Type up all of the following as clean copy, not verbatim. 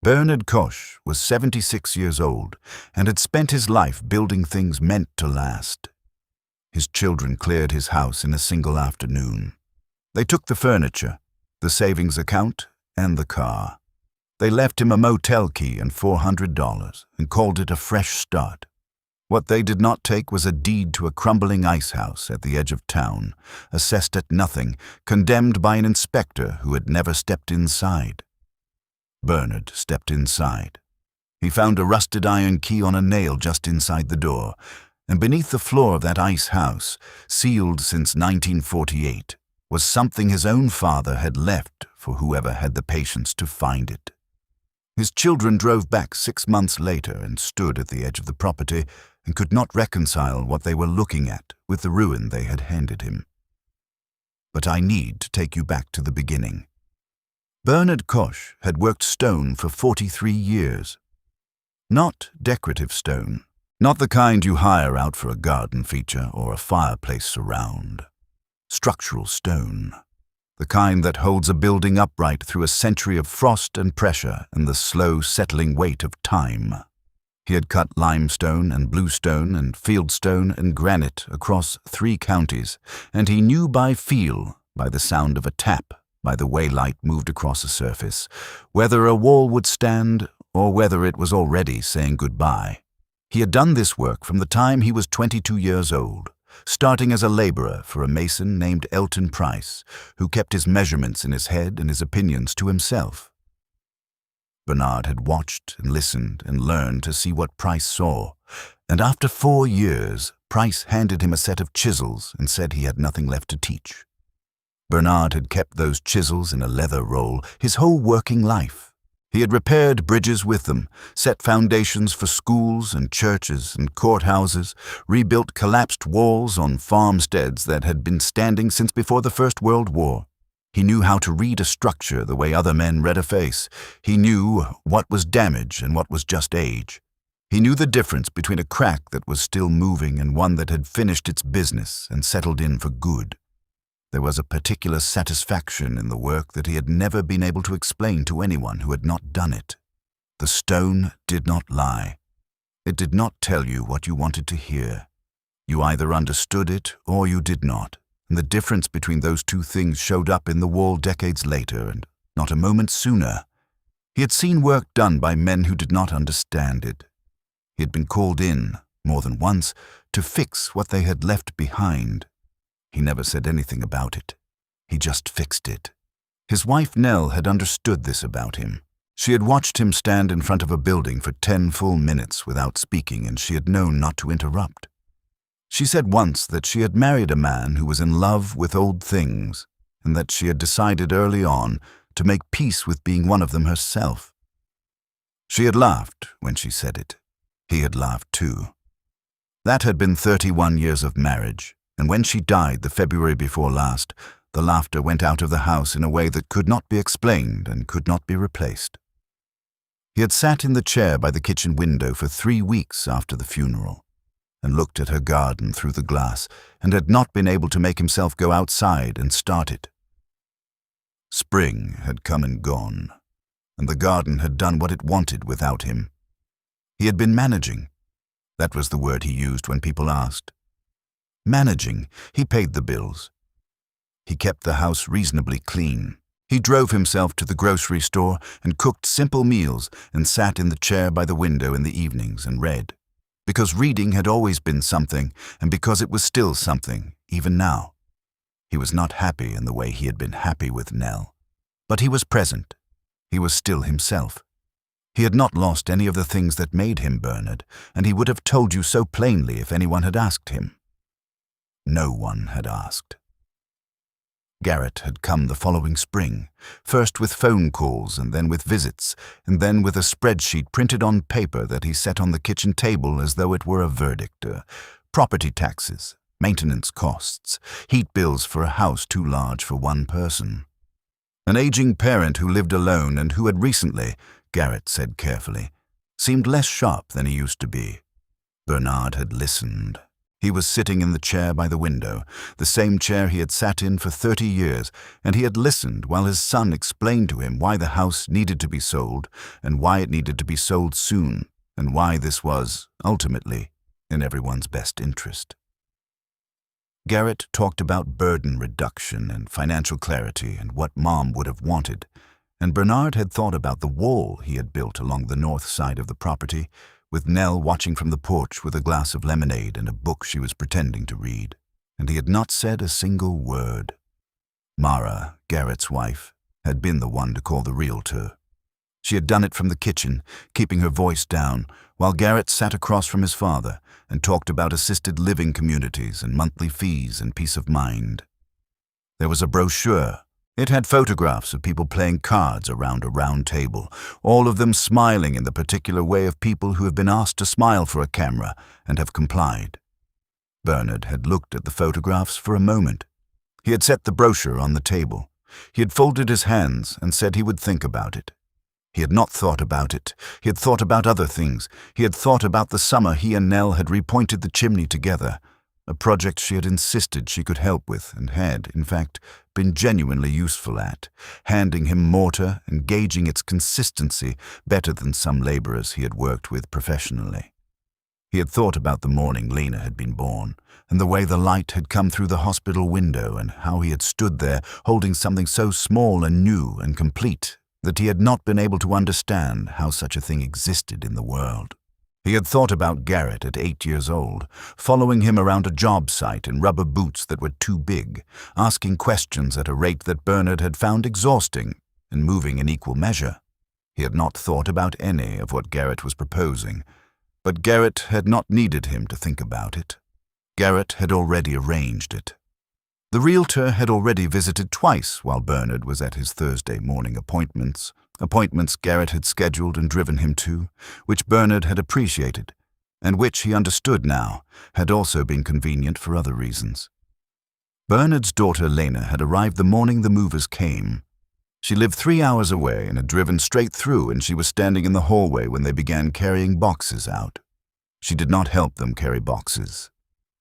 Bernard Kosch was 76 years old and had spent his life building things meant to last. His children cleared his house in a single afternoon. They took the furniture, the savings account, and the car. They left him a motel key and $400 and called it a fresh start. What they did not take was a deed to a crumbling ice house at the edge of town, assessed at nothing, condemned by an inspector who had never stepped inside. Bernard stepped inside. He found a rusted iron key on a nail just inside the door, and beneath the floor of that ice house, sealed since 1948, was something his own father had left for whoever had the patience to find it. His children drove back 6 months later and stood at the edge of the property and could not reconcile what they were looking at with the ruin they had handed him. But I need to take you back to the beginning. Bernard Kosch had worked stone for 43 years. Not decorative stone, not the kind you hire out for a garden feature or a fireplace surround. Structural stone, the kind that holds a building upright through a century of frost and pressure and the slow settling weight of time. He had cut limestone and bluestone and fieldstone and granite across 3 counties, and he knew by feel, by the sound of a tap, by the way light moved across a surface, whether a wall would stand or whether it was already saying goodbye. He had done this work from the time he was 22 years old, starting as a laborer for a mason named Elton Price, who kept his measurements in his head and his opinions to himself. Bernard had watched and listened and learned to see what Price saw, and after 4 years, Price handed him a set of chisels and said he had nothing left to teach. Bernard had kept those chisels in a leather roll his whole working life. He had repaired bridges with them, set foundations for schools and churches and courthouses, rebuilt collapsed walls on farmsteads that had been standing since before the First World War. He knew how to read a structure the way other men read a face. He knew what was damage and what was just age. He knew the difference between a crack that was still moving and one that had finished its business and settled in for good. There was a particular satisfaction in the work that he had never been able to explain to anyone who had not done it. The stone did not lie. It did not tell you what you wanted to hear. You either understood it or you did not, and the difference between those two things showed up in the wall decades later, and not a moment sooner. He had seen work done by men who did not understand it. He had been called in, more than once, to fix what they had left behind. He never said anything about it. He just fixed it. His wife Nell had understood this about him. She had watched him stand in front of a building for 10 full minutes without speaking, and she had known not to interrupt. She said once that she had married a man who was in love with old things, and that she had decided early on to make peace with being one of them herself. She had laughed when she said it. He had laughed too. That had been 31 years of marriage. And when she died the February before last, the laughter went out of the house in a way that could not be explained and could not be replaced. He had sat in the chair by the kitchen window for 3 weeks after the funeral, and looked at her garden through the glass, and had not been able to make himself go outside and start it. Spring had come and gone, and the garden had done what it wanted without him. He had been managing. That was the word he used when people asked. Managing. He paid the bills. He kept the house reasonably clean. He drove himself to the grocery store and cooked simple meals and sat in the chair by the window in the evenings and read. Because reading had always been something, and because it was still something, even now. He was not happy in the way he had been happy with Nell. But he was present. He was still himself. He had not lost any of the things that made him Bernard, and he would have told you so plainly if anyone had asked him. No one had asked. Garrett had come the following spring, first with phone calls and then with visits, and then with a spreadsheet printed on paper that he set on the kitchen table as though it were a verdict. Property taxes, maintenance costs, heat bills for a house too large for one person. An aging parent who lived alone and who had recently, Garrett said carefully, seemed less sharp than he used to be. Bernard had listened. He was sitting in the chair by the window, the same chair he had sat in for 30 years, and he had listened while his son explained to him why the house needed to be sold, and why it needed to be sold soon, and why this was, ultimately, in everyone's best interest. Garrett talked about burden reduction and financial clarity and what Mom would have wanted, and Bernard had thought about the wall he had built along the north side of the property, with Nell watching from the porch with a glass of lemonade and a book she was pretending to read, and he had not said a single word. Mara, Garrett's wife, had been the one to call the realtor. She had done it from the kitchen, keeping her voice down, while Garrett sat across from his father and talked about assisted living communities and monthly fees and peace of mind. There was a brochure. It had photographs of people playing cards around a round table, all of them smiling in the particular way of people who have been asked to smile for a camera and have complied. Bernard had looked at the photographs for a moment. He had set the brochure on the table. He had folded his hands and said he would think about it. He had not thought about it. He had thought about other things. He had thought about the summer he and Nell had repointed the chimney together, a project she had insisted she could help with and had, in fact, been genuinely useful at, handing him mortar and gauging its consistency better than some laborers he had worked with professionally. He had thought about the morning Lena had been born, and the way the light had come through the hospital window, and how he had stood there holding something so small and new and complete that he had not been able to understand how such a thing existed in the world. He had thought about Garrett at 8 years old, following him around a job site in rubber boots that were too big, asking questions at a rate that Bernard had found exhausting, and moving in equal measure. He had not thought about any of what Garrett was proposing, but Garrett had not needed him to think about it. Garrett had already arranged it. The realtor had already visited twice while Bernard was at his Thursday morning appointments Garrett had scheduled and driven him to, which Bernard had appreciated, and which he understood now had also been convenient for other reasons. Bernard's daughter Lena had arrived the morning the movers came. She lived 3 hours away and had driven straight through, and she was standing in the hallway when they began carrying boxes out. She did not help them carry boxes.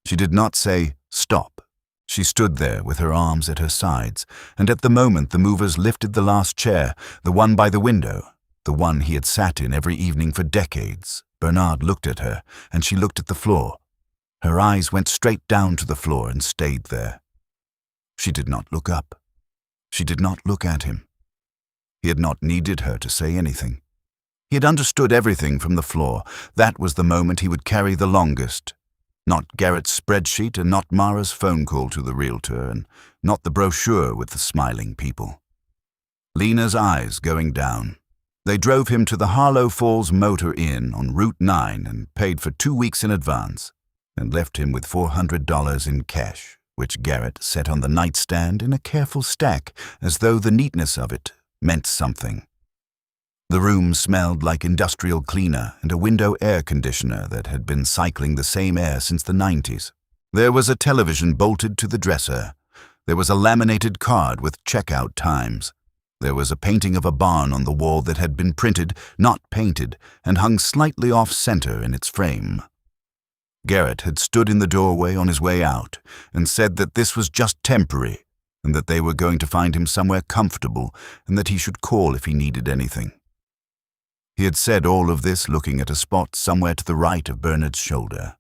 She did not say, "Stop." She stood there with her arms at her sides, and at the moment the movers lifted the last chair, the one by the window, the one he had sat in every evening for decades, Bernard looked at her, and she looked at the floor. Her eyes went straight down to the floor and stayed there. She did not look up. She did not look at him. He had not needed her to say anything. He had understood everything from the floor. That was the moment he would carry the longest. Not Garrett's spreadsheet, and not Mara's phone call to the realtor, and not the brochure with the smiling people. Lena's eyes going down. They drove him to the Harlow Falls Motor Inn on Route 9 and paid for 2 weeks in advance, and left him with $400 in cash, which Garrett set on the nightstand in a careful stack, as though the neatness of it meant something. The room smelled like industrial cleaner and a window air conditioner that had been cycling the same air since the 90s. There was a television bolted to the dresser. There was a laminated card with checkout times. There was a painting of a barn on the wall that had been printed, not painted, and hung slightly off-center in its frame. Garrett had stood in the doorway on his way out and said that this was just temporary, and that they were going to find him somewhere comfortable, and that he should call if he needed anything. He had said all of this looking at a spot somewhere to the right of Bernard's shoulder.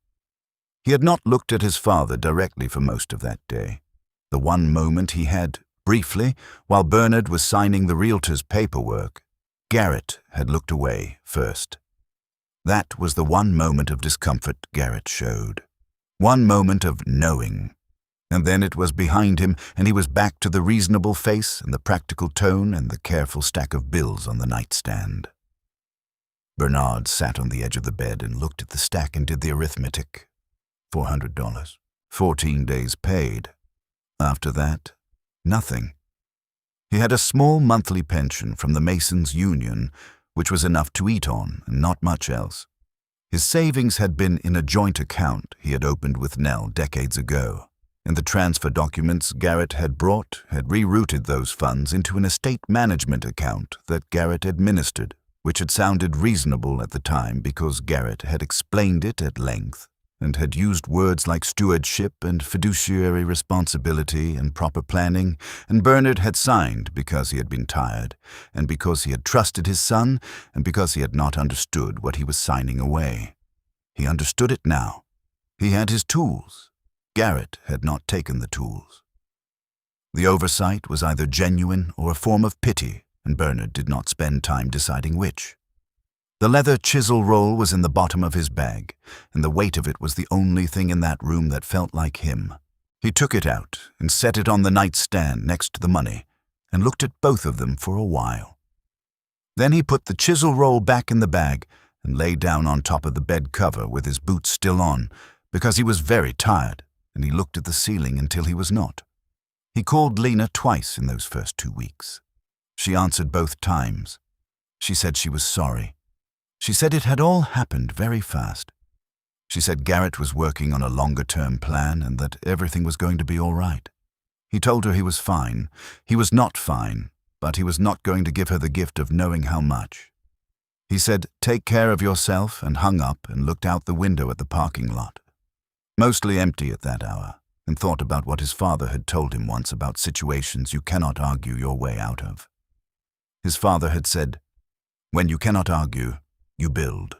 He had not looked at his father directly for most of that day. The one moment he had, briefly, while Bernard was signing the realtor's paperwork, Garrett had looked away first. That was the one moment of discomfort Garrett showed. One moment of knowing. And then it was behind him, and he was back to the reasonable face and the practical tone and the careful stack of bills on the nightstand. Bernard sat on the edge of the bed and looked at the stack and did the arithmetic. $400. 14 days paid. After that, nothing. He had a small monthly pension from the Masons' Union, which was enough to eat on and not much else. His savings had been in a joint account he had opened with Nell decades ago, and the transfer documents Garrett had brought had rerouted those funds into an estate management account that Garrett administered, which had sounded reasonable at the time because Garrett had explained it at length, and had used words like stewardship and fiduciary responsibility and proper planning, and Bernard had signed because he had been tired, and because he had trusted his son, and because he had not understood what he was signing away. He understood it now. He had his tools. Garrett had not taken the tools. The oversight was either genuine or a form of pity, and Bernard did not spend time deciding which. The leather chisel roll was in the bottom of his bag, and the weight of it was the only thing in that room that felt like him. He took it out and set it on the nightstand next to the money, and looked at both of them for a while. Then he put the chisel roll back in the bag and lay down on top of the bed cover with his boots still on, because he was very tired, and he looked at the ceiling until he was not. He called Lena twice in those first 2 weeks. She answered both times. She said she was sorry. She said it had all happened very fast. She said Garrett was working on a longer-term plan and that everything was going to be all right. He told her he was fine. He was not fine, but he was not going to give her the gift of knowing how much. He said, "Take care of yourself," and hung up and looked out the window at the parking lot. Mostly empty at that hour, and thought about what his father had told him once about situations you cannot argue your way out of. His father had said, "When you cannot argue, you build."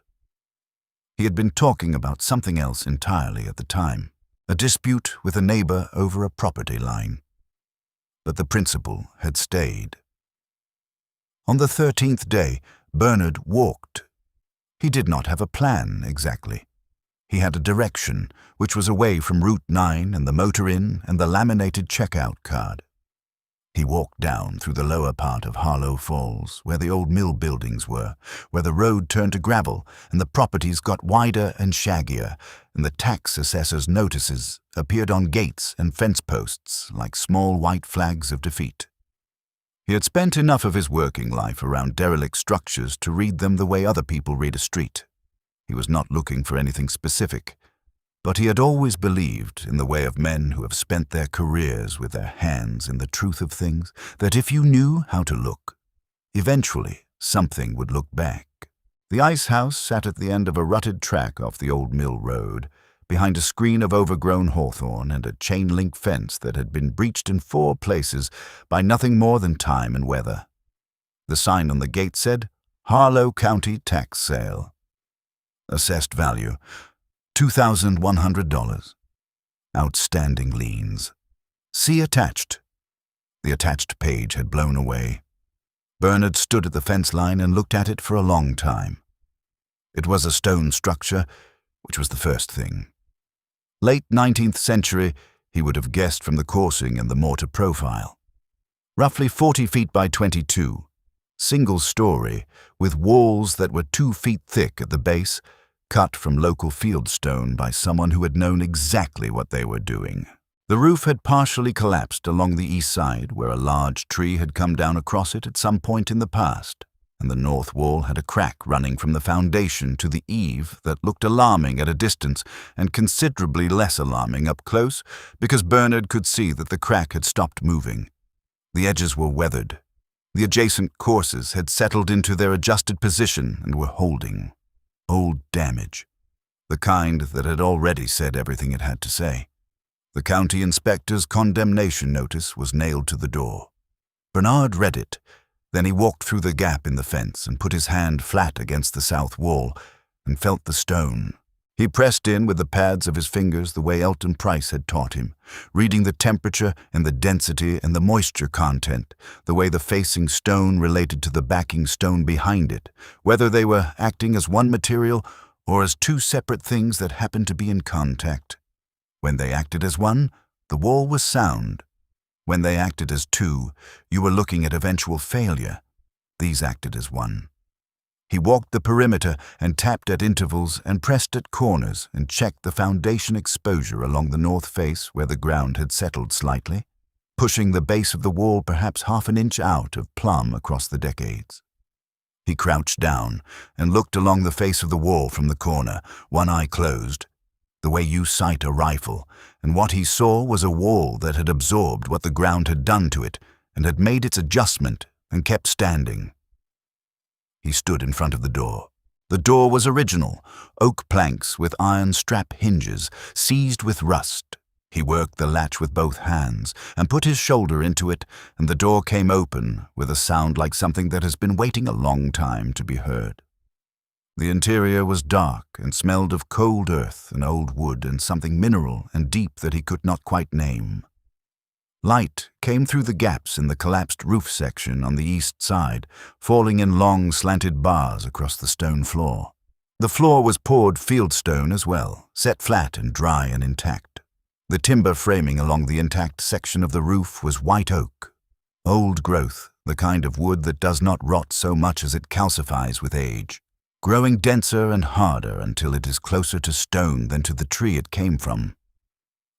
He had been talking about something else entirely at the time, a dispute with a neighbor over a property line. But the principle had stayed. On the 13th day, Bernard walked. He did not have a plan exactly. He had a direction, which was away from Route 9 and the motor inn and the laminated checkout card. He walked down through the lower part of Harlow Falls, where the old mill buildings were, where the road turned to gravel and the properties got wider and shaggier, and the tax assessor's notices appeared on gates and fence posts like small white flags of defeat. He had spent enough of his working life around derelict structures to read them the way other people read a street. He was not looking for anything specific, but he had always believed, in the way of men who have spent their careers with their hands in the truth of things, that if you knew how to look, eventually something would look back. The ice house sat at the end of a rutted track off the old mill road, behind a screen of overgrown hawthorn and a chain-link fence that had been breached in 4 places by nothing more than time and weather. The sign on the gate said, "Harlow County Tax Sale." Assessed value, $2,100. Outstanding liens. See attached. The attached page had blown away. Bernard stood at the fence line and looked at it for a long time. It was a stone structure, which was the first thing. Late 19th century, he would have guessed from the coursing and the mortar profile. Roughly 40 feet by 22, single story, with walls that were 2 feet thick at the base, cut from local fieldstone by someone who had known exactly what they were doing. The roof had partially collapsed along the east side, where a large tree had come down across it at some point in the past, and the north wall had a crack running from the foundation to the eave that looked alarming at a distance and considerably less alarming up close, because Bernard could see that the crack had stopped moving. The edges were weathered. The adjacent courses had settled into their adjusted position and were holding. Old damage. The kind that had already said everything it had to say. The county inspector's condemnation notice was nailed to the door. Bernard read it. Then he walked through the gap in the fence and put his hand flat against the south wall and felt the stone. He pressed in with the pads of his fingers the way Elton Price had taught him, reading the temperature and the density and the moisture content, the way the facing stone related to the backing stone behind it, whether they were acting as one material or as 2 separate things that happened to be in contact. When they acted as one, the wall was sound. When they acted as 2, you were looking at eventual failure. These acted as one. He walked the perimeter and tapped at intervals and pressed at corners and checked the foundation exposure along the north face where the ground had settled slightly, pushing the base of the wall perhaps half an inch out of plumb across the decades. He crouched down and looked along the face of the wall from the corner, one eye closed, the way you sight a rifle, and what he saw was a wall that had absorbed what the ground had done to it and had made its adjustment and kept standing. He stood in front of the door. The door was original, oak planks with iron strap hinges, seized with rust. He worked the latch with both hands and put his shoulder into it, and the door came open with a sound like something that has been waiting a long time to be heard. The interior was dark and smelled of cold earth and old wood and something mineral and deep that he could not quite name. Light came through the gaps in the collapsed roof section on the east side, falling in long slanted bars across the stone floor. The floor was poured fieldstone as well, set flat and dry and intact. The timber framing along the intact section of the roof was white oak. Old growth, the kind of wood that does not rot so much as it calcifies with age, growing denser and harder until it is closer to stone than to the tree it came from.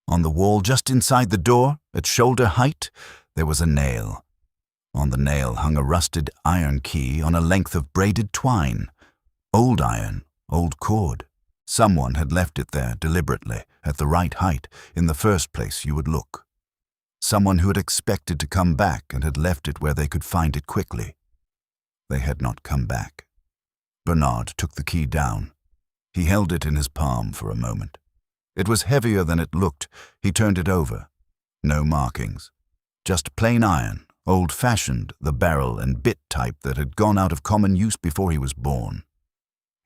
On the wall just inside the door, at shoulder height, there was a nail. On the nail hung a rusted iron key on a length of braided twine. Old iron, old cord. Someone had left it there deliberately, at the right height, in the first place you would look. Someone who had expected to come back and had left it where they could find it quickly. They had not come back. Bernard took the key down. He held it in his palm for a moment. It was heavier than it looked. He turned it over. No markings. Just plain iron, old-fashioned, the barrel and bit type that had gone out of common use before he was born.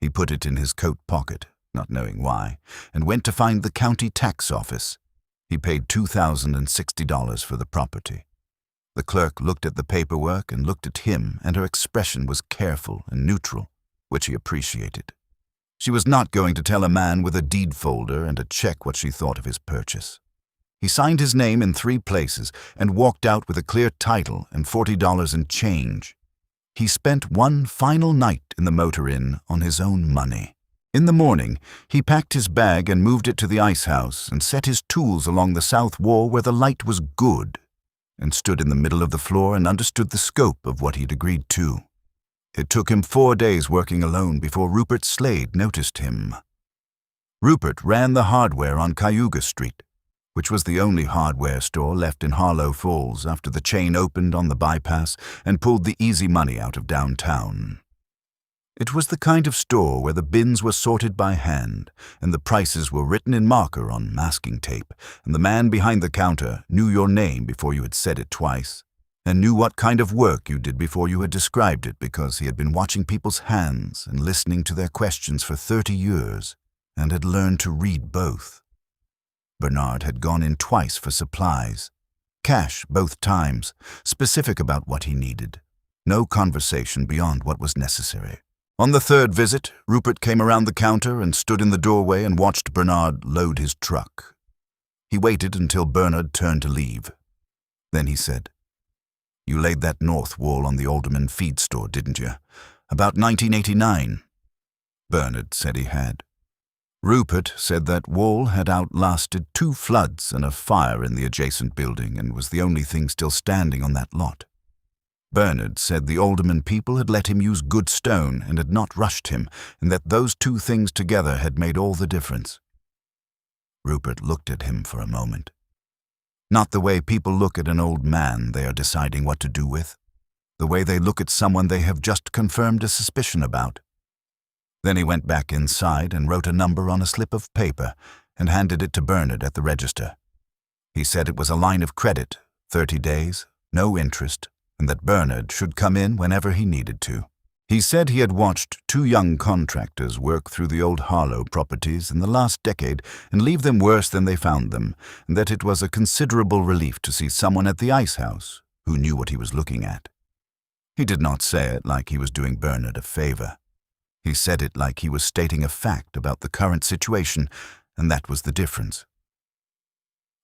He put it in his coat pocket, not knowing why, and went to find the county tax office. He paid $2,060 for the property. The clerk looked at the paperwork and looked at him, and her expression was careful and neutral, which he appreciated. She was not going to tell a man with a deed folder and a check what she thought of his purchase. He signed his name in 3 places and walked out with a clear title and $40 in change. He spent one final night in the motor inn on his own money. In the morning, he packed his bag and moved it to the ice house and set his tools along the south wall where the light was good, and stood in the middle of the floor and understood the scope of what he'd agreed to. It took him 4 days working alone before Rupert Slade noticed him. Rupert ran the hardware on Cayuga Street, which was the only hardware store left in Harlow Falls after the chain opened on the bypass and pulled the easy money out of downtown. It was the kind of store where the bins were sorted by hand and the prices were written in marker on masking tape, and the man behind the counter knew your name before you had said it twice, and knew what kind of work you did before you had described it because he had been watching people's hands and listening to their questions for 30 years and had learned to read both. Bernard had gone in twice for supplies. Cash both times, specific about what he needed. No conversation beyond what was necessary. On the 3rd visit, Rupert came around the counter and stood in the doorway and watched Bernard load his truck. He waited until Bernard turned to leave. Then he said, "You laid that north wall on the Alderman feed store, didn't you? About 1989. Bernard said he had. Rupert said that wall had outlasted 2 floods and a fire in the adjacent building and was the only thing still standing on that lot. Bernard said the Alderman people had let him use good stone and had not rushed him, and that those 2 things together had made all the difference." Rupert looked at him for a moment. Not the way people look at an old man they are deciding what to do with. The way they look at someone they have just confirmed a suspicion about. Then he went back inside and wrote a number on a slip of paper and handed it to Bernard at the register. He said it was a line of credit, 30 days, no interest, and that Bernard should come in whenever he needed to. He said he had watched 2 young contractors work through the old Harlow properties in the last decade and leave them worse than they found them, and that it was a considerable relief to see someone at the ice house who knew what he was looking at. He did not say it like he was doing Bernard a favor. He said it like he was stating a fact about the current situation, and that was the difference.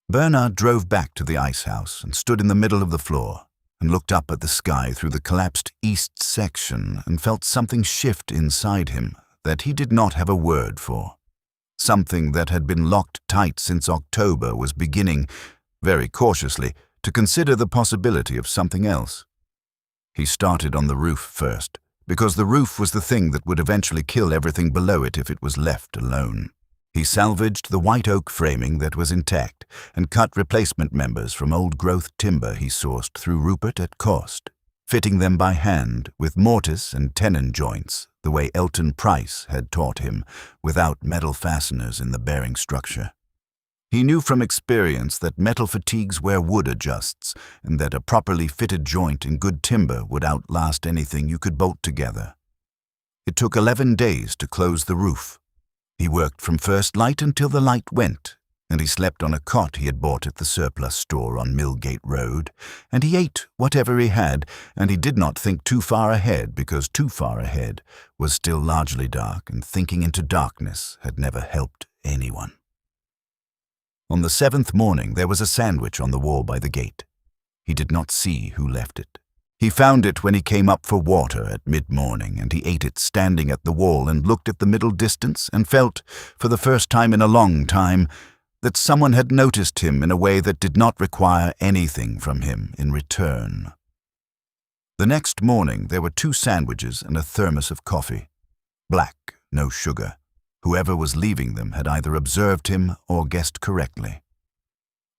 Bernard drove back to the ice house and stood in the middle of the floor and looked up at the sky through the collapsed east section and felt something shift inside him that he did not have a word for. Something that had been locked tight since October was beginning, very cautiously, to consider the possibility of something else. He started on the roof first, because the roof was the thing that would eventually kill everything below it if it was left alone. He salvaged the white oak framing that was intact and cut replacement members from old-growth timber he sourced through Rupert at cost. fitting them by hand with mortise and tenon joints, the way Elton Price had taught him, without metal fasteners in the bearing structure. He knew from experience that metal fatigues where wood adjusts, and that a properly fitted joint in good timber would outlast anything you could bolt together. It took 11 days to close the roof. He worked from first light until the light went, and he slept on a cot he had bought at the surplus store on Millgate Road, and he ate whatever he had, and he did not think too far ahead, because too far ahead was still largely dark, and thinking into darkness had never helped anyone. On the 7th morning there was a sandwich on the wall by the gate. He did not see who left it. He found it when he came up for water at mid-morning, and he ate it standing at the wall and looked at the middle distance and felt, for the first time in a long time, that someone had noticed him in a way that did not require anything from him in return. The next morning there were 2 sandwiches and a thermos of coffee. Black, no sugar. Whoever was leaving them had either observed him or guessed correctly.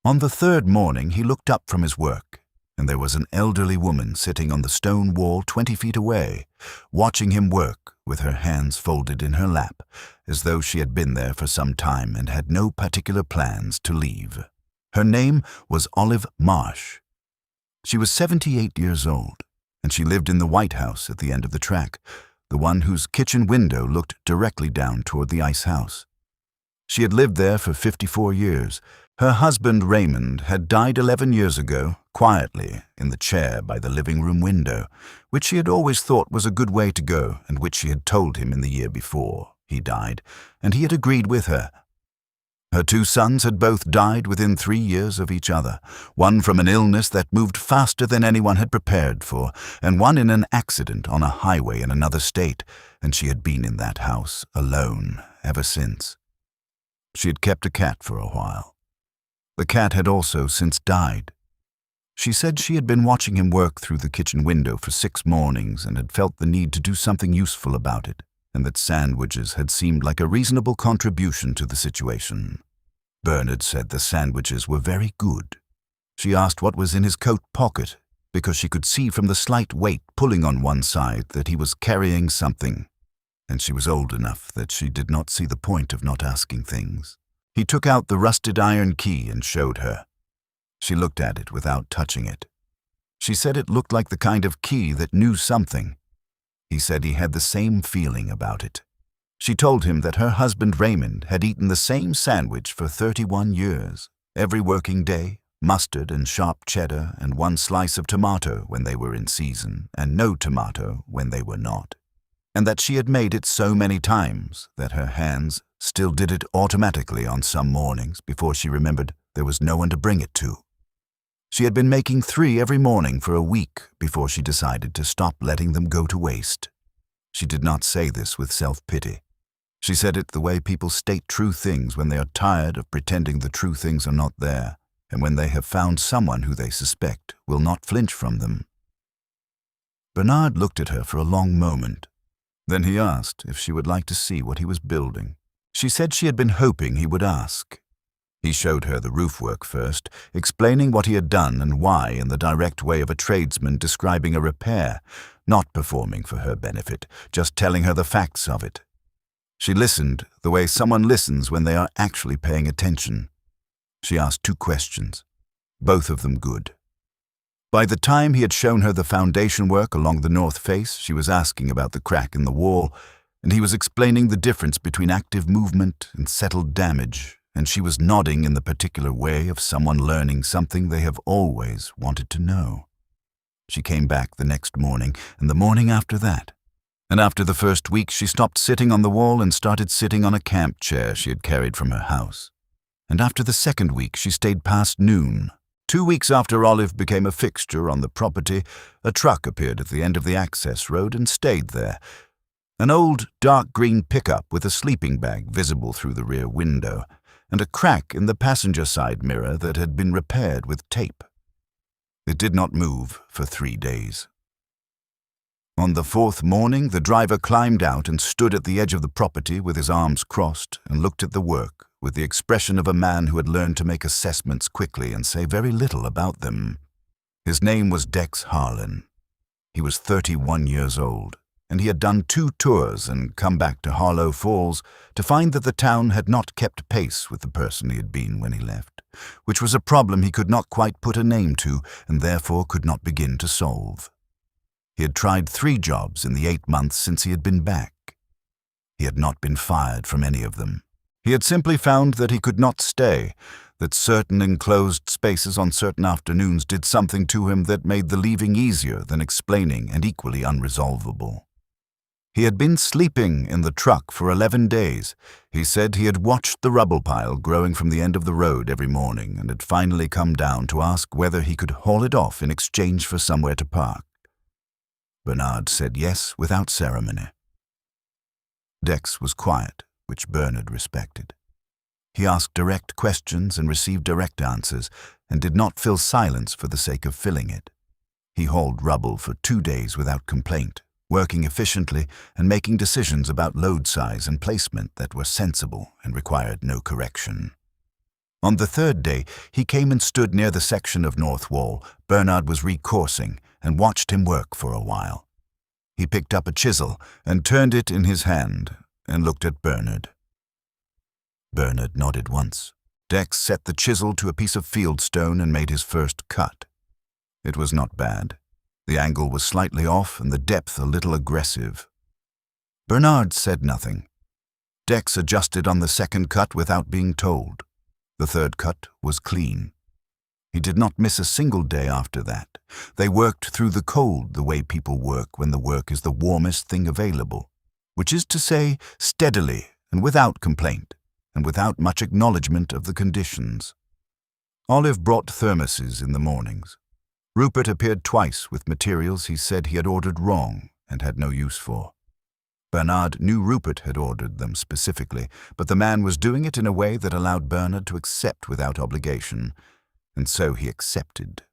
On the 3rd morning he looked up from his work, and there was an elderly woman sitting on the stone wall 20 feet away, watching him work with her hands folded in her lap, as though she had been there for some time and had no particular plans to leave. Her name was Olive Marsh. She was 78 years old, and she lived in the White House at the end of the track, the one whose kitchen window looked directly down toward the ice house. She had lived there for 54 years. Her husband, Raymond, had died 11 years ago, quietly, in the chair by the living room window, which she had always thought was a good way to go, and which she had told him in the year before he died, and he had agreed with her. Her 2 sons had both died within 3 years of each other, one from an illness that moved faster than anyone had prepared for, and one in an accident on a highway in another state, and she had been in that house, alone, ever since. She had kept a cat for a while. The cat had also since died. She said she had been watching him work through the kitchen window for 6 mornings and had felt the need to do something useful about it, and that sandwiches had seemed like a reasonable contribution to the situation. Bernard said the sandwiches were very good. She asked what was in his coat pocket, because she could see from the slight weight pulling on one side that he was carrying something, and she was old enough that she did not see the point of not asking things. He took out the rusted iron key and showed her. She looked at it without touching it. She said it looked like the kind of key that knew something. He said he had the same feeling about it. She told him that her husband Raymond had eaten the same sandwich for 31 years, every working day, mustard and sharp cheddar and 1 slice of tomato when they were in season, and no tomato when they were not, and that she had made it so many times that her hands still did it automatically on some mornings before she remembered there was no one to bring it to. She had been making 3 every morning for a week before she decided to stop letting them go to waste. She did not say this with self-pity. She said it the way people state true things when they are tired of pretending the true things are not there, and when they have found someone who they suspect will not flinch from them. Bernard looked at her for a long moment. Then he asked if she would like to see what he was building. She said she had been hoping he would ask. He showed her the roofwork first, explaining what he had done and why in the direct way of a tradesman describing a repair, not performing for her benefit, just telling her the facts of it. She listened the way someone listens when they are actually paying attention. She asked 2 questions, both of them good. By the time he had shown her the foundation work along the north face, she was asking about the crack in the wall, and he was explaining the difference between active movement and settled damage, and she was nodding in the particular way of someone learning something they have always wanted to know. She came back the next morning, and the morning after that. And after the first week, she stopped sitting on the wall and started sitting on a camp chair she had carried from her house. And after the second week, she stayed past noon. 2 weeks after Olive became a fixture on the property, a truck appeared at the end of the access road and stayed there. An old dark green pickup with a sleeping bag visible through the rear window, and a crack in the passenger side mirror that had been repaired with tape. It did not move for 3 days. On the 4th morning, the driver climbed out and stood at the edge of the property with his arms crossed and looked at the work with the expression of a man who had learned to make assessments quickly and say very little about them. His name was Dex Harlan. He was 31 years old, and he had done 2 tours and come back to Harlow Falls to find that the town had not kept pace with the person he had been when he left, which was a problem he could not quite put a name to and therefore could not begin to solve. He had tried 3 jobs in the 8 months since he had been back. He had not been fired from any of them. He had simply found that he could not stay, that certain enclosed spaces on certain afternoons did something to him that made the leaving easier than explaining and equally unresolvable. He had been sleeping in the truck for 11 days. He said he had watched the rubble pile growing from the end of the road every morning and had finally come down to ask whether he could haul it off in exchange for somewhere to park. Bernard said yes without ceremony. Dex was quiet, which Bernard respected. He asked direct questions and received direct answers, and did not fill silence for the sake of filling it. He hauled rubble for 2 days without complaint, working efficiently and making decisions about load size and placement that were sensible and required no correction. On the 3rd day, he came and stood near the section of North Wall Bernard was recoursing and watched him work for a while. He picked up a chisel and turned it in his hand and looked at Bernard. Bernard nodded once. Dex set the chisel to a piece of fieldstone and made his first cut. It was not bad. The angle was slightly off and the depth a little aggressive. Bernard said nothing. Dex adjusted on the 2nd cut without being told. The 3rd cut was clean. He did not miss a single day after that. They worked through the cold the way people work when the work is the warmest thing available, which is to say, steadily and without complaint, and without much acknowledgement of the conditions. Olive brought thermoses in the mornings. Rupert appeared twice with materials he said he had ordered wrong and had no use for. Bernard knew Rupert had ordered them specifically, but the man was doing it in a way that allowed Bernard to accept without obligation, and so he accepted.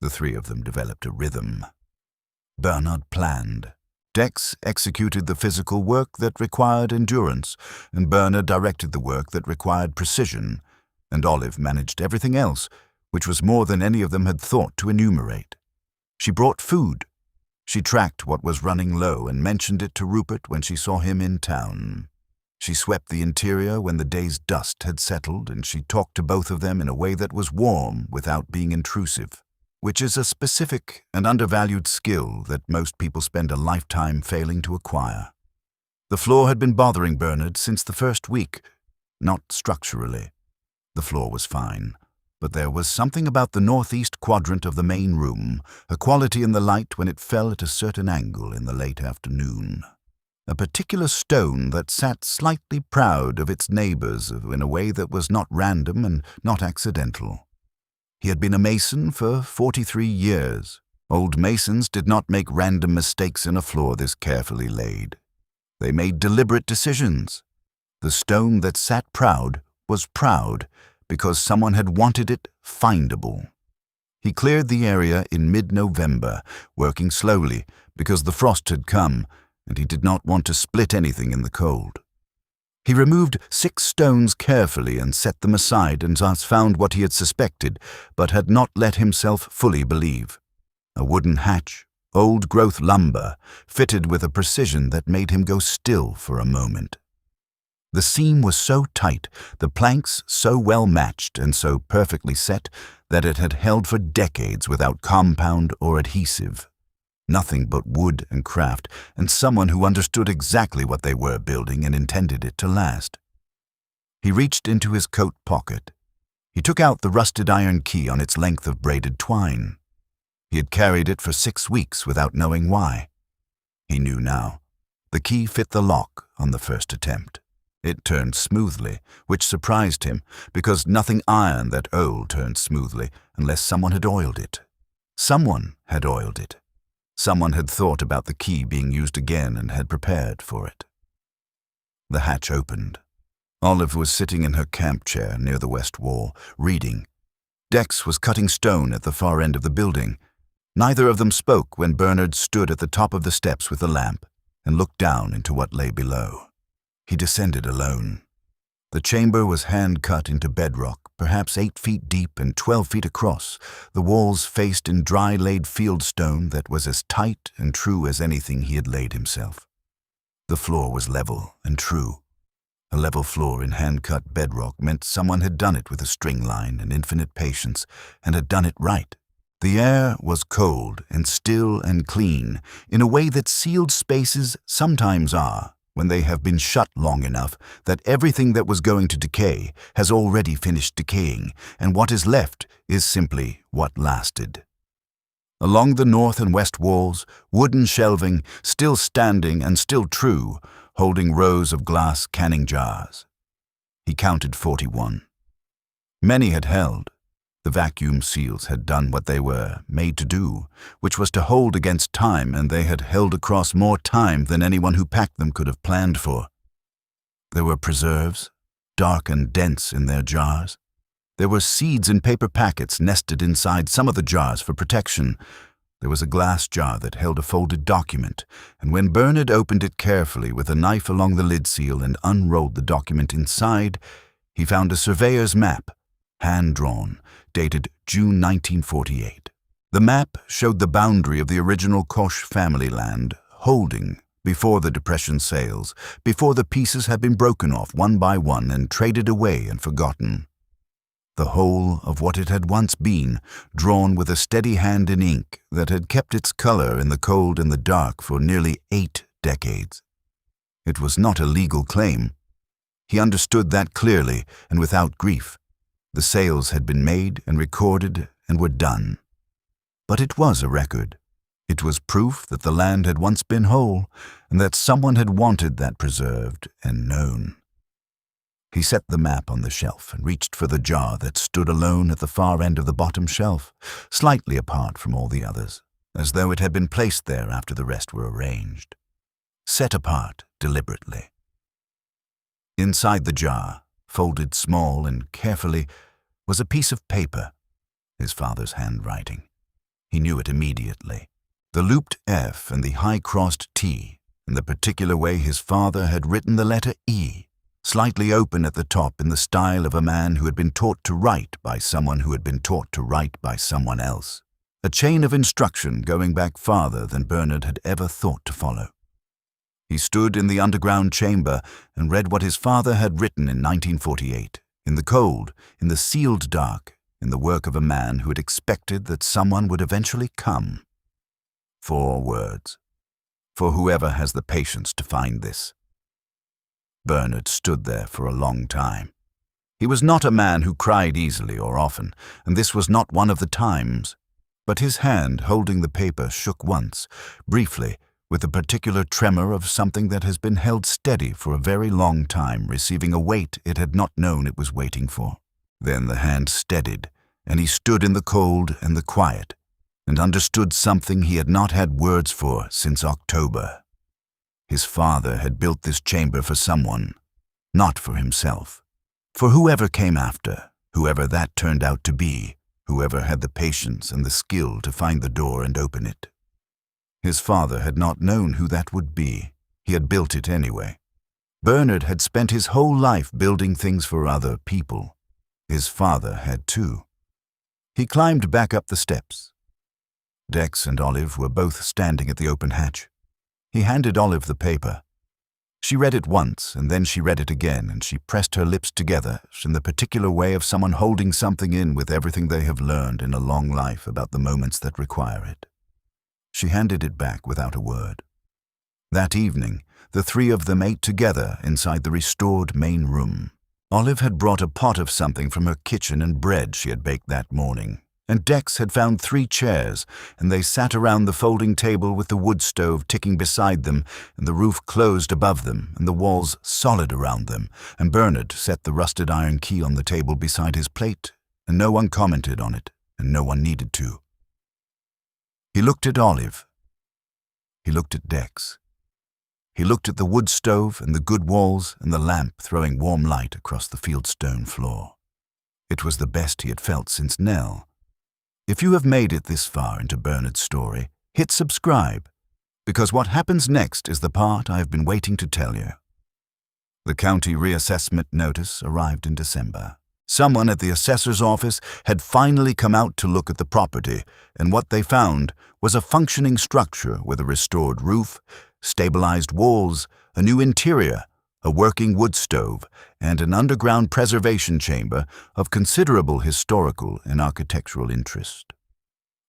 The 3 of them developed a rhythm. Bernard planned. Dex executed the physical work that required endurance, and Bernard directed the work that required precision, and Olive managed everything else, which was more than any of them had thought to enumerate. She brought food. She tracked what was running low and mentioned it to Rupert when she saw him in town. She swept the interior when the day's dust had settled, and she talked to both of them in a way that was warm without being intrusive, which is a specific and undervalued skill that most people spend a lifetime failing to acquire. The floor had been bothering Bernard since the 1st week, not structurally. The floor was fine, but there was something about the northeast quadrant of the main room, a quality in the light when it fell at a certain angle in the late afternoon. A particular stone that sat slightly proud of its neighbors in a way that was not random and not accidental. He had been a mason for 43 years. Old masons did not make random mistakes in a floor this carefully laid. They made deliberate decisions. The stone that sat proud was proud because someone had wanted it findable. He cleared the area in mid-November, working slowly because the frost had come and he did not want to split anything in the cold. He removed 6 stones carefully and set them aside and thus found what he had suspected, but had not let himself fully believe. A wooden hatch, old-growth lumber, fitted with a precision that made him go still for a moment. The seam was so tight, the planks so well matched and so perfectly set that it had held for decades without compound or adhesive. Nothing but wood and craft, and someone who understood exactly what they were building and intended it to last. He reached into his coat pocket. He took out the rusted iron key on its length of braided twine. He had carried it for 6 weeks without knowing why. He knew now. The key fit the lock on the first attempt. It turned smoothly, which surprised him, because nothing iron that old turned smoothly unless someone had oiled it. Someone had oiled it. Someone had thought about the key being used again and had prepared for it. The hatch opened. Olive was sitting in her camp chair near the west wall, reading. Dex was cutting stone at the far end of the building. Neither of them spoke when Bernard stood at the top of the steps with a lamp and looked down into what lay below. He descended alone. The chamber was hand-cut into bedrock, perhaps 8 feet deep and 12 feet across. The walls faced in dry-laid field stone that was as tight and true as anything he had laid himself. The floor was level and true. A level floor in hand-cut bedrock meant someone had done it with a string line and infinite patience, and had done it right. The air was cold and still and clean, in a way that sealed spaces sometimes are, when they have been shut long enough that everything that was going to decay has already finished decaying, and what is left is simply what lasted. Along the north and west walls, wooden shelving, still standing and still true, holding rows of glass canning jars. He counted 41. Many had held. The vacuum seals had done what they were made to do, which was to hold against time, and they had held across more time than anyone who packed them could have planned for. There were preserves, dark and dense in their jars. There were seeds in paper packets nested inside some of the jars for protection. There was a glass jar that held a folded document, and when Bernard opened it carefully with a knife along the lid seal and unrolled the document inside, he found a surveyor's map, hand-drawn, dated June 1948. The map showed the boundary of the original Kosch family land, holding, before the Depression sales, before the pieces had been broken off one by one and traded away and forgotten. The whole of what it had once been, drawn with a steady hand in ink that had kept its color in the cold and the dark for nearly 8 decades. It was not a legal claim. He understood that clearly and without grief. The sales had been made and recorded and were done. But it was a record. It was proof that the land had once been whole, and that someone had wanted that preserved and known. He set the map on the shelf and reached for the jar that stood alone at the far end of the bottom shelf, slightly apart from all the others, as though it had been placed there after the rest were arranged. Set apart deliberately. Inside the jar, folded small and carefully, was a piece of paper, his father's handwriting. He knew it immediately. The looped F and the high-crossed T, in the particular way his father had written the letter E, slightly open at the top in the style of a man who had been taught to write by someone who had been taught to write by someone else. A chain of instruction going back farther than Bernard had ever thought to follow. He stood in the underground chamber and read what his father had written in 1948, in the cold, in the sealed dark, in the work of a man who had expected that someone would eventually come. 4 words. For whoever has the patience to find this. Bernard stood there for a long time. He was not a man who cried easily or often, and this was not one of the times. But his hand holding the paper shook once, briefly, with a particular tremor of something that has been held steady for a very long time, receiving a weight it had not known it was waiting for. Then the hand steadied, and he stood in the cold and the quiet, and understood something he had not had words for since October. His father had built this chamber for someone, not for himself. For whoever came after, whoever that turned out to be, whoever had the patience and the skill to find the door and open it. His father had not known who that would be. He had built it anyway. Bernard had spent his whole life building things for other people. His father had too. He climbed back up the steps. Dex and Olive were both standing at the open hatch. He handed Olive the paper. She read it once, and then she read it again, and she pressed her lips together in the particular way of someone holding something in with everything they have learned in a long life about the moments that require it. She handed it back without a word. That evening, the 3 of them ate together inside the restored main room. Olive had brought a pot of something from her kitchen and bread she had baked that morning, and Dex had found 3 chairs, and they sat around the folding table with the wood stove ticking beside them, and the roof closed above them, and the walls solid around them, and Bernard set the rusted iron key on the table beside his plate, and no one commented on it, and no one needed to. He looked at Olive. He looked at Dex. He looked at the wood stove and the good walls and the lamp throwing warm light across the fieldstone floor. It was the best he had felt since Nell. If you have made it this far into Bernard's story, hit subscribe, because what happens next is the part I have been waiting to tell you. The county reassessment notice arrived in December. Someone at the assessor's office had finally come out to look at the property, and what they found was a functioning structure with a restored roof, stabilized walls, a new interior, a working wood stove, and an underground preservation chamber of considerable historical and architectural interest.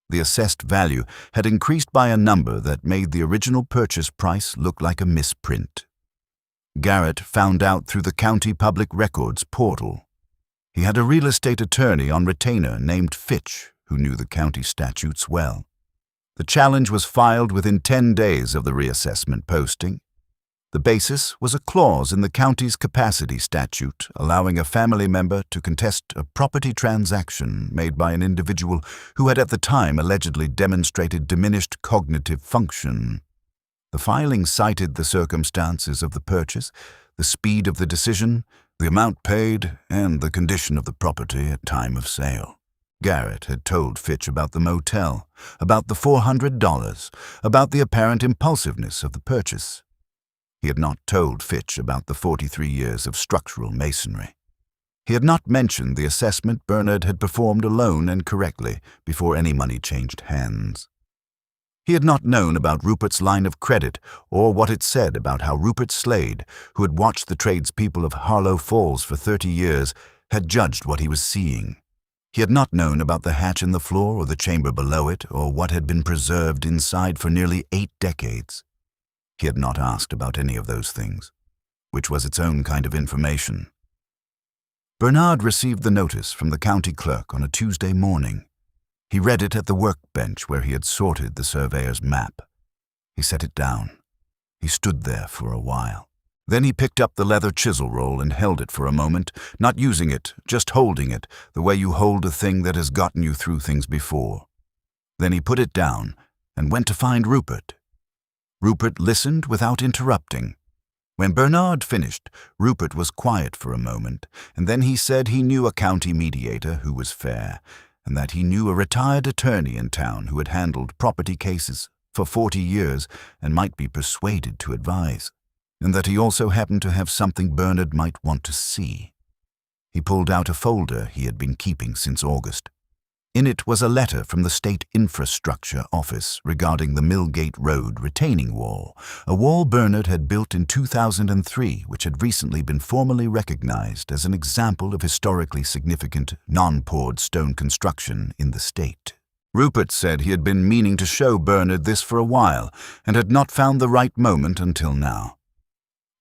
The assessed value had increased by a number that made the original purchase price look like a misprint. Garrett found out through the county public records portal. He had a real estate attorney on retainer named Fitch who knew the county statutes well. The challenge was filed within 10 days of the reassessment posting. The basis was a clause in the county's capacity statute allowing a family member to contest a property transaction made by an individual who had at the time allegedly demonstrated diminished cognitive function. The filing cited the circumstances of the purchase, the speed of the decision, the amount paid, and the condition of the property at time of sale. Garrett had told Fitch about the motel, about the $400, about the apparent impulsiveness of the purchase. He had not told Fitch about the 43 years of structural masonry. He had not mentioned the assessment Bernard had performed alone and correctly before any money changed hands. He had not known about Rupert's line of credit or what it said about how Rupert Slade, who had watched the tradespeople of Harlow Falls for 30 years, had judged what he was seeing. He had not known about the hatch in the floor or the chamber below it or what had been preserved inside for nearly 8 decades. He had not asked about any of those things, which was its own kind of information. Bernard received the notice from the county clerk on a Tuesday morning. He read it at the workbench where he had sorted the surveyor's map. He set it down. He stood there for a while. Then he picked up the leather chisel roll and held it for a moment, not using it, just holding it, the way you hold a thing that has gotten you through things before. Then he put it down and went to find Rupert. Rupert listened without interrupting. When Bernard finished, Rupert was quiet for a moment, and then he said he knew a county mediator who was fair, and that he knew a retired attorney in town who had handled property cases for 40 years and might be persuaded to advise, and that he also happened to have something Bernard might want to see. He pulled out a folder he had been keeping since August. In it was a letter from the State Infrastructure Office regarding the Millgate Road retaining wall, a wall Bernard had built in 2003 which had recently been formally recognized as an example of historically significant non-poured stone construction in the state. Rupert said he had been meaning to show Bernard this for a while and had not found the right moment until now.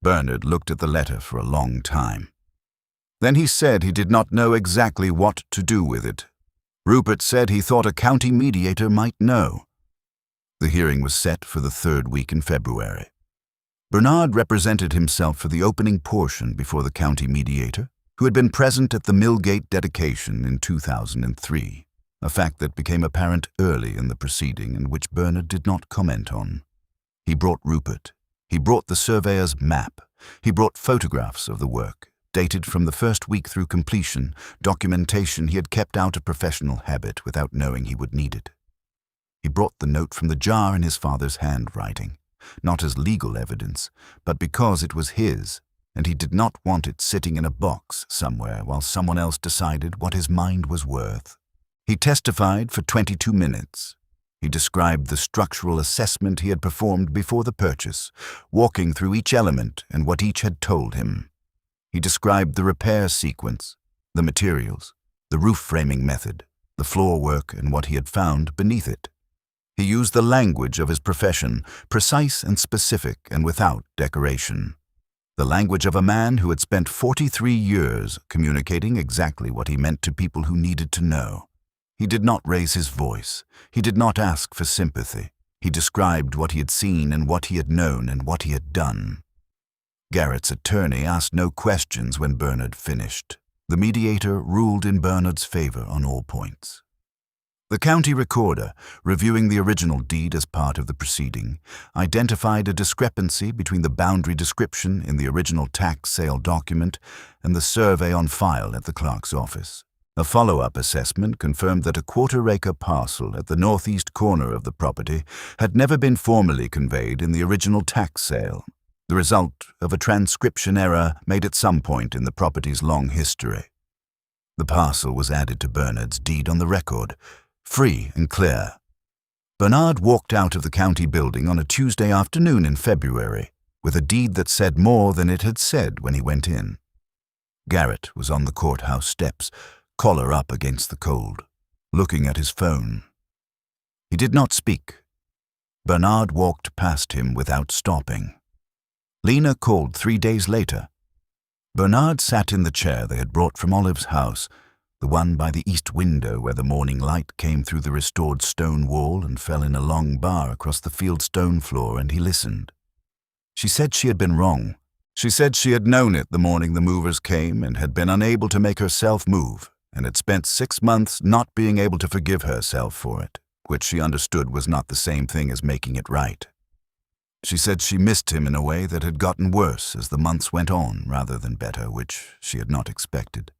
Bernard looked at the letter for a long time. Then he said he did not know exactly what to do with it. Rupert said he thought a county mediator might know. The hearing was set for the 3rd week in February. Bernard represented himself for the opening portion before the county mediator, who had been present at the Millgate dedication in 2003, a fact that became apparent early in the proceeding and which Bernard did not comment on. He brought Rupert. He brought the surveyor's map. He brought photographs of the work, dated from the first week through completion, documentation he had kept out of professional habit without knowing he would need it. He brought the note from the jar in his father's handwriting, not as legal evidence, but because it was his, and he did not want it sitting in a box somewhere while someone else decided what his mind was worth. He testified for 22 minutes. He described the structural assessment he had performed before the purchase, walking through each element and what each had told him. He described the repair sequence, the materials, the roof framing method, the floor work and what he had found beneath it. He used the language of his profession, precise and specific and without decoration. The language of a man who had spent 43 years communicating exactly what he meant to people who needed to know. He did not raise his voice. He did not ask for sympathy. He described what he had seen and what he had known and what he had done. Garrett's attorney asked no questions when Bernard finished. The mediator ruled in Bernard's favor on all points. The county recorder, reviewing the original deed as part of the proceeding, identified a discrepancy between the boundary description in the original tax sale document and the survey on file at the clerk's office. A follow-up assessment confirmed that a quarter-acre parcel at the northeast corner of the property had never been formally conveyed in the original tax sale. the result of a transcription error made at some point in the property's long history. The parcel was added to Bernard's deed on the record, free and clear. Bernard walked out of the county building on a Tuesday afternoon in February, with a deed that said more than it had said when he went in. Garrett was on the courthouse steps, collar up against the cold, looking at his phone. He did not speak. Bernard walked past him without stopping. Lena called 3 days later. Bernard sat in the chair they had brought from Olive's house, the one by the east window where the morning light came through the restored stone wall and fell in a long bar across the field stone floor, and he listened. She said she had been wrong. She said she had known it the morning the movers came and had been unable to make herself move, and had spent 6 months not being able to forgive herself for it, which she understood was not the same thing as making it right. She said she missed him in a way that had gotten worse as the months went on rather than better, which she had not expected.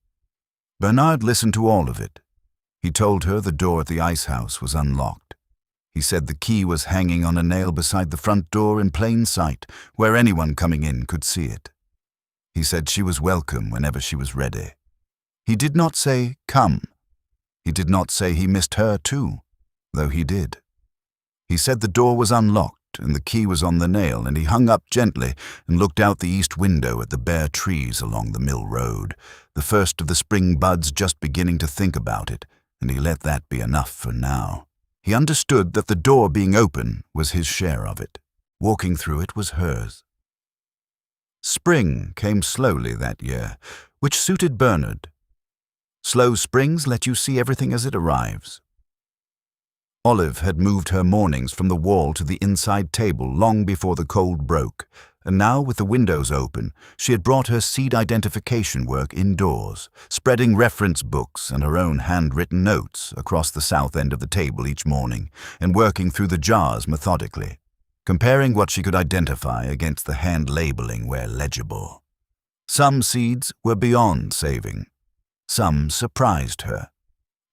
Bernard listened to all of it. He told her the door at the ice house was unlocked. He said the key was hanging on a nail beside the front door in plain sight, where anyone coming in could see it. He said she was welcome whenever she was ready. He did not say, "Come." He did not say he missed her too, though he did. He said the door was unlocked and the key was on the nail, and he hung up gently and looked out the east window at the bare trees along the mill road, the first of the spring buds just beginning to think about it, and he let that be enough for now. He understood that the door being open was his share of it. Walking through it was hers. Spring came slowly that year, which suited Bernard. Slow springs let you see everything as it arrives. Olive had moved her mornings from the wall to the inside table long before the cold broke, and now, with the windows open, she had brought her seed identification work indoors, spreading reference books and her own handwritten notes across the south end of the table each morning, and working through the jars methodically, comparing what she could identify against the hand labeling where legible. Some seeds were beyond saving. Some surprised her.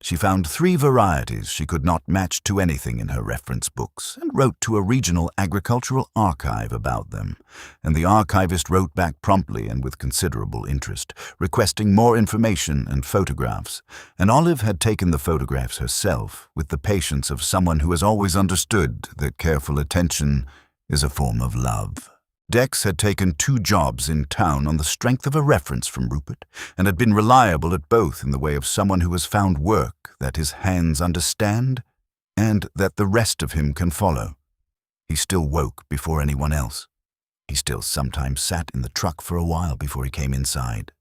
She found 3 varieties she could not match to anything in her reference books, and wrote to a regional agricultural archive about them, and the archivist wrote back promptly and with considerable interest, requesting more information and photographs, and Olive had taken the photographs herself with the patience of someone who has always understood that careful attention is a form of love. Dex had taken 2 jobs in town on the strength of a reference from Rupert, and had been reliable at both in the way of someone who has found work that his hands understand and that the rest of him can follow. He still woke before anyone else. He still sometimes sat in the truck for a while before he came inside.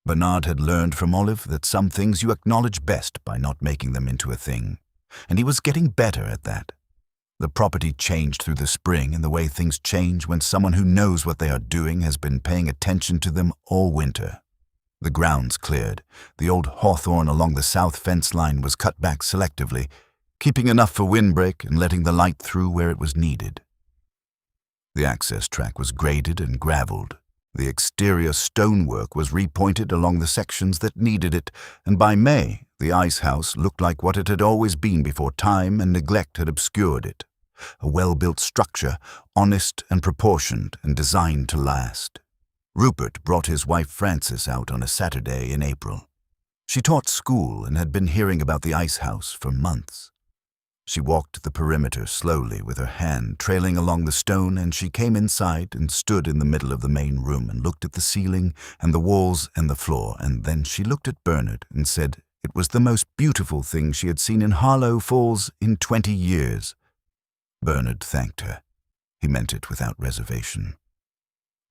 Bernard had learned from Olive that some things you acknowledge best by not making them into a thing, and he was getting better at that. The property changed through the spring in the way things change when someone who knows what they are doing has been paying attention to them all winter. The grounds cleared. The old hawthorn along the south fence line was cut back selectively, keeping enough for windbreak and letting the light through where it was needed. The access track was graded and graveled. The exterior stonework was repointed along the sections that needed it, and by May, the ice house looked like what it had always been before time and neglect had obscured it. A well-built structure, honest and proportioned and designed to last. Rupert brought his wife Frances out on a Saturday in April. She taught school and had been hearing about the ice house for months. She walked the perimeter slowly with her hand trailing along the stone, and she came inside and stood in the middle of the main room and looked at the ceiling and the walls and the floor, and then she looked at Bernard and said it was the most beautiful thing she had seen in Harlow Falls in 20 years. Bernard thanked her. He meant it without reservation.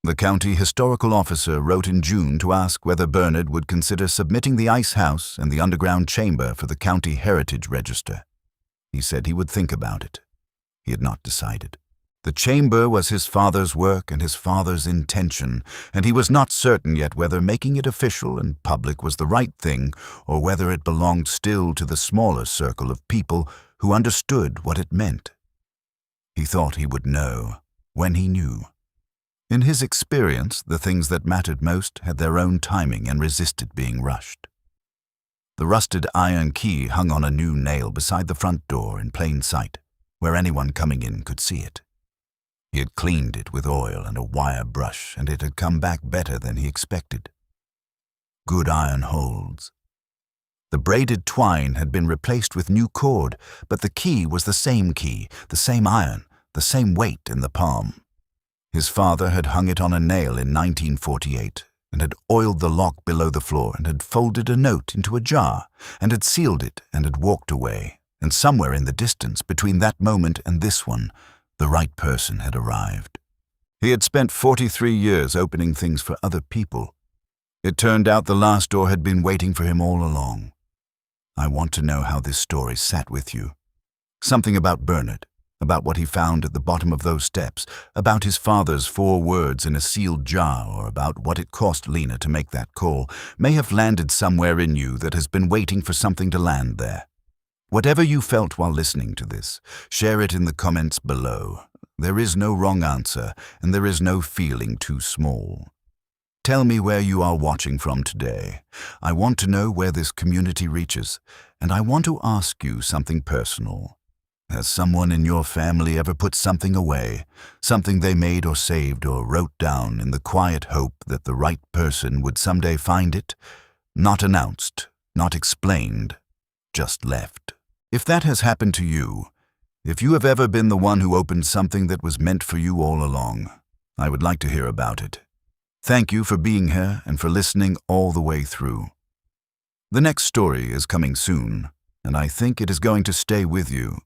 The county historical officer wrote in June to ask whether Bernard would consider submitting the ice house and the underground chamber for the county heritage register. He said he would think about it. He had not decided. The chamber was his father's work and his father's intention, and he was not certain yet whether making it official and public was the right thing, or whether it belonged still to the smaller circle of people who understood what it meant. He thought he would know when he knew. In his experience, the things that mattered most had their own timing and resisted being rushed. The rusted iron key hung on a new nail beside the front door in plain sight, where anyone coming in could see it. He had cleaned it with oil and a wire brush, and it had come back better than he expected. Good iron holds. The braided twine had been replaced with new cord, but the key was the same key, the same iron, the same weight in the palm. His father had hung it on a nail in 1948, and had oiled the lock below the floor, and had folded a note into a jar, and had sealed it, and had walked away. And somewhere in the distance, between that moment and this one, the right person had arrived. He had spent 43 years opening things for other people. It turned out the last door had been waiting for him all along. I want to know how this story sat with you. Something about Bernard, about what he found at the bottom of those steps, about his father's 4 words in a sealed jar, or about what it cost Lena to make that call, may have landed somewhere in you that has been waiting for something to land there. Whatever you felt while listening to this, share it in the comments below. There is no wrong answer, and there is no feeling too small. Tell me where you are watching from today. I want to know where this community reaches, and I want to ask you something personal. Has someone in your family ever put something away, something they made or saved or wrote down in the quiet hope that the right person would someday find it? Not announced, not explained, just left. If that has happened to you, if you have ever been the one who opened something that was meant for you all along, I would like to hear about it. Thank you for being here and for listening all the way through. The next story is coming soon, and I think it is going to stay with you.